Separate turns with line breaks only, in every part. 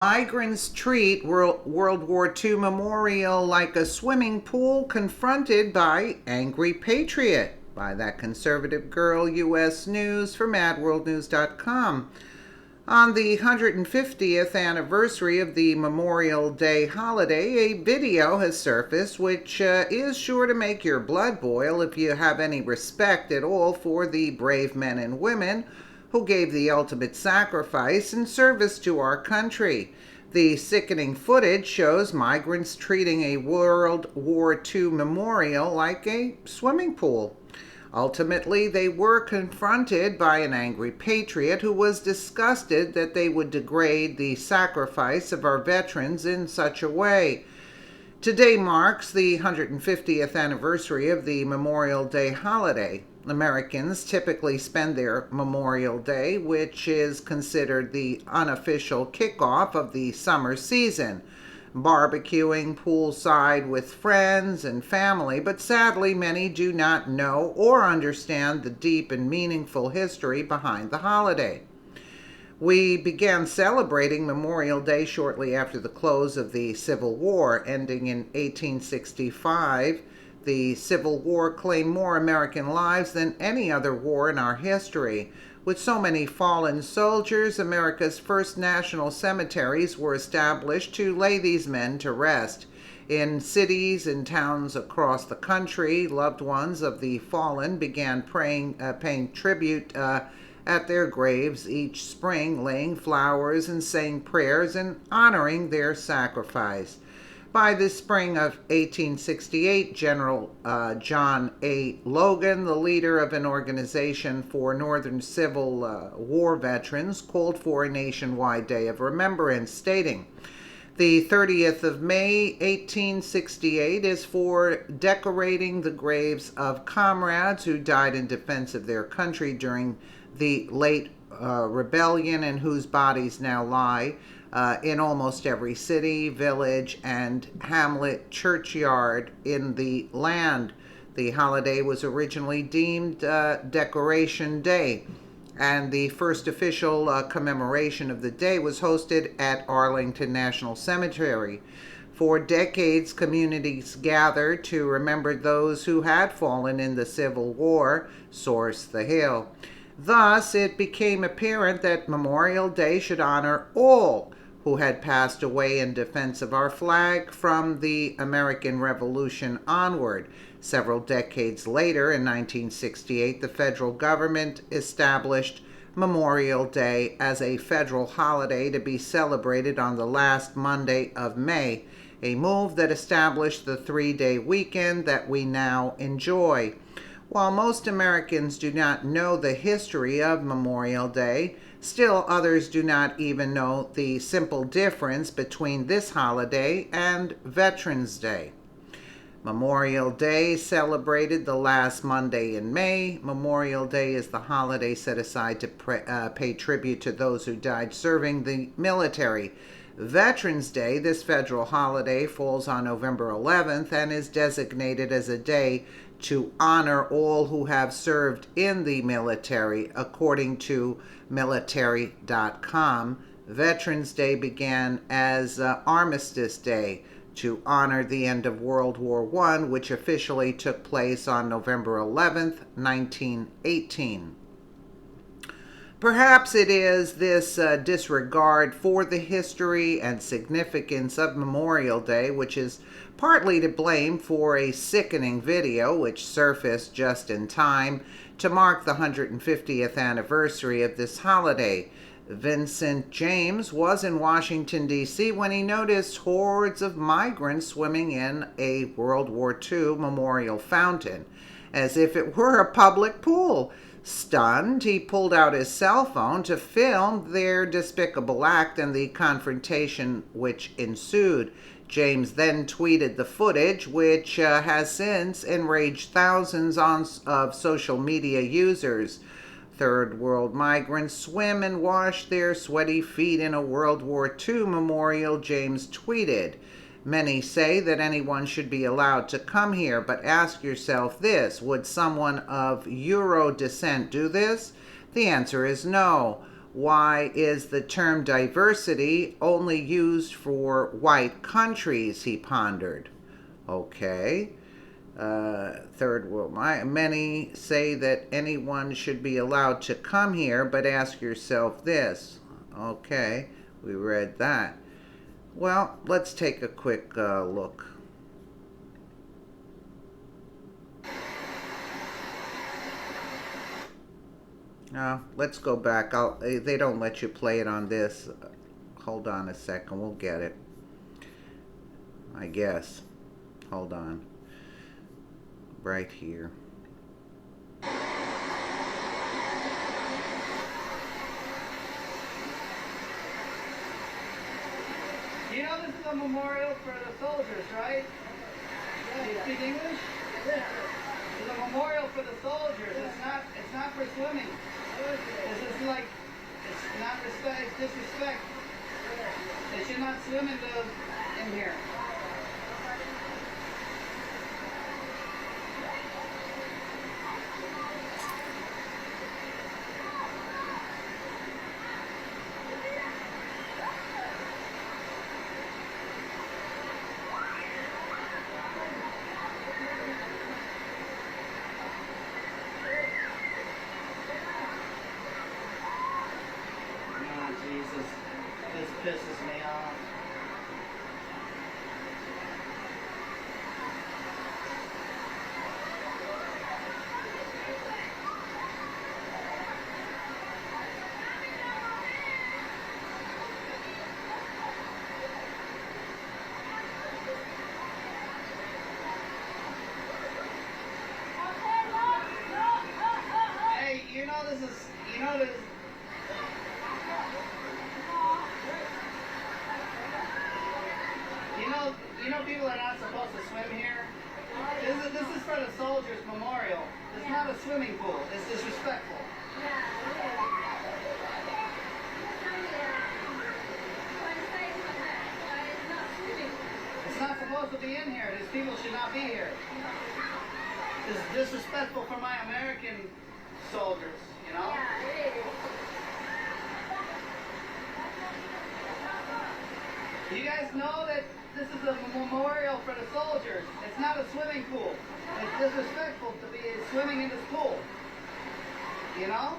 Migrants treat World War II memorial like a swimming pool confronted by angry patriot. By that conservative girl, U.S. News from AdWorldNews.com. On the 150th anniversary of the Memorial Day holiday, a video has surfaced which is sure to make your blood boil if you have any respect at all for the brave men and women who gave the ultimate sacrifice in service to our country. The sickening footage shows migrants treating a World War II memorial like a swimming pool. Ultimately, they were confronted by an angry patriot who was disgusted that they would degrade the sacrifice of our veterans in such a way. Today marks the 150th anniversary of the Memorial Day holiday. Americans typically spend their Memorial Day, which is considered the unofficial kickoff of the summer season, barbecuing poolside with friends and family, but sadly many do not know or understand the deep and meaningful history behind the holiday. We began celebrating Memorial Day shortly after the close of the Civil War, ending in 1865. The Civil War claimed more American lives than any other war in our history. With so many fallen soldiers, America's first national cemeteries were established to lay these men to rest. In cities and towns across the country, loved ones of the fallen began paying tribute at their graves each spring, laying flowers and saying prayers and honoring their sacrifice. By the spring of 1868, General John A. Logan, the leader of an organization for Northern Civil War veterans, called for a nationwide day of remembrance, stating, "The 30th of May, 1868 is for decorating the graves of comrades who died in defense of their country during the late rebellion and whose bodies now lie in almost every city, village, and hamlet churchyard in the land." The holiday was originally deemed Decoration Day, and the first official commemoration of the day was hosted at Arlington National Cemetery. For decades, communities gathered to remember those who had fallen in the Civil War, source The Hill. Thus, it became apparent that Memorial Day should honor all who had passed away in defense of our flag from the American Revolution onward. Several decades later, in 1968, the federal government established Memorial Day as a federal holiday to be celebrated on the last Monday of May, a move that established the three-day weekend that we now enjoy. While most Americans do not know the history of Memorial Day, still others do not even know the simple difference between this holiday and Veterans Day. Memorial Day celebrated the last Monday in May. Memorial Day is the holiday set aside to pay tribute to those who died serving the military. Veterans Day, this federal holiday, falls on November 11th and is designated as a day to honor all who have served in the military, according to military.com. Veterans Day began as Armistice Day to honor the end of World War I, which officially took place on November 11th, 1918. Perhaps it is this disregard for the history and significance of Memorial Day, which is partly to blame for a sickening video which surfaced just in time to mark the 150th anniversary of this holiday. Vincent James was in Washington, D.C. when he noticed hordes of migrants swimming in a World War II memorial fountain, as if it were a public pool. Stunned, he pulled out his cell phone to film their despicable act and the confrontation which ensued. James then tweeted the footage, which has since enraged thousands of social media users. Third world migrants swim and wash their sweaty feet in a World War II memorial, James tweeted. Many say that anyone should be allowed to come here, but ask yourself this: would someone of Euro descent do this? The answer is no. Why is the term diversity only used for white countries, he pondered. Okay. Third world. Many say that anyone should be allowed to come here, but ask yourself this. Okay, we read that. Well, let's take a quick look. Let's go back. They don't let you play it on this. Hold on a second. We'll get it. I guess. Hold on. Right here.
You know this is a memorial for the soldiers, right? Do you speak English? It's a memorial for the soldiers. It's not for swimming. This is like, it's not respect, it's disrespect. They should not swim in here. Jesus, this pisses me off. Hey, you know this. You know people are not supposed to swim here? This is for the soldiers' memorial. It's not a swimming pool. It's disrespectful. It's not supposed to be in here. These people should not be here. It's disrespectful for my American soldiers, you know?
Yeah, it is.
Do you guys know that this is a memorial for the soldiers? It's not a swimming pool. It's disrespectful to be swimming in this pool. You know?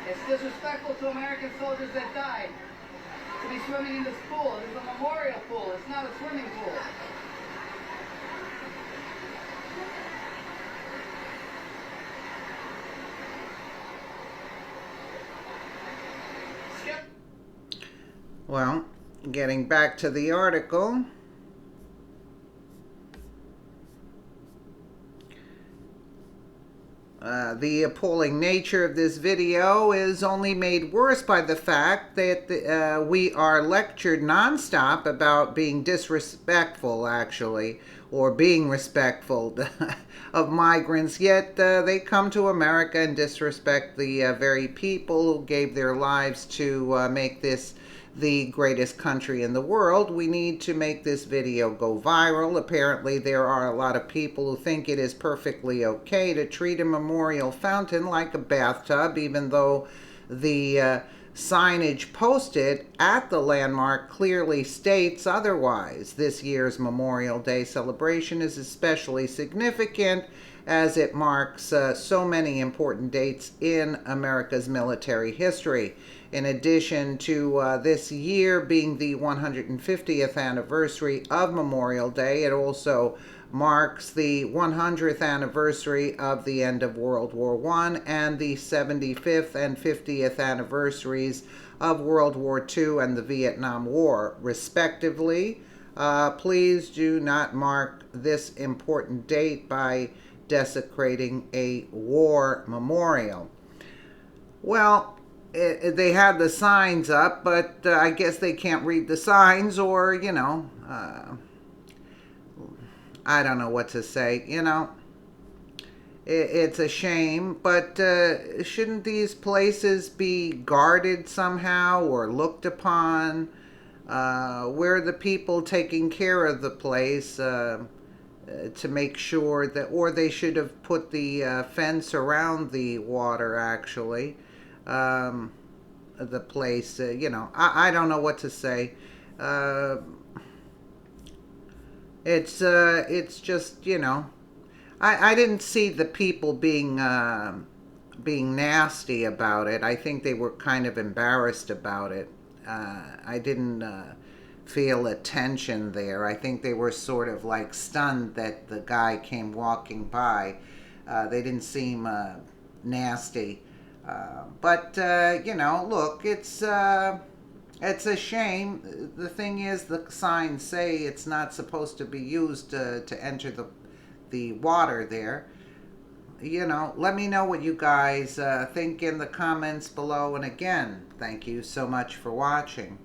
It's disrespectful to American soldiers that died to be swimming in this pool. It is a memorial pool. It's not a swimming pool. Skip.
Well, getting back to the article. The appalling nature of this video is only made worse by the fact that we are lectured nonstop about being disrespectful, actually, or being respectful of migrants, yet they come to America and disrespect the very people who gave their lives to make this the greatest country in the world. We need to make this video go viral. Apparently, there are a lot of people who think it is perfectly okay to treat a memorial fountain like a bathtub, even though the signage posted at the landmark clearly states otherwise. This year's Memorial Day celebration is especially significant as it marks so many important dates in America's military history. In addition to this year being the 150th anniversary of Memorial Day, it also marks the 100th anniversary of the end of World War I and the 75th and 50th anniversaries of World War II and the Vietnam War, respectively. Please do not mark this important date by desecrating a war memorial. Well, they had the signs up, but I guess they can't read the signs, or, I don't know what to say, It's a shame, but shouldn't these places be guarded somehow or looked upon? Where are the people taking care of the place to make sure that, or they should have put the fence around the water, actually. the place. I don't know what to say. Uh, it's just, I didn't see the people being nasty about it. I think they were kind of embarrassed about it. I didn't feel a tension there. I think they were sort of like stunned that the guy came walking by. They didn't seem nasty. But look, it's a shame. The thing is, the signs say it's not supposed to be used to enter the water there. Let me know what you guys think in the comments below. And again, thank you so much for watching.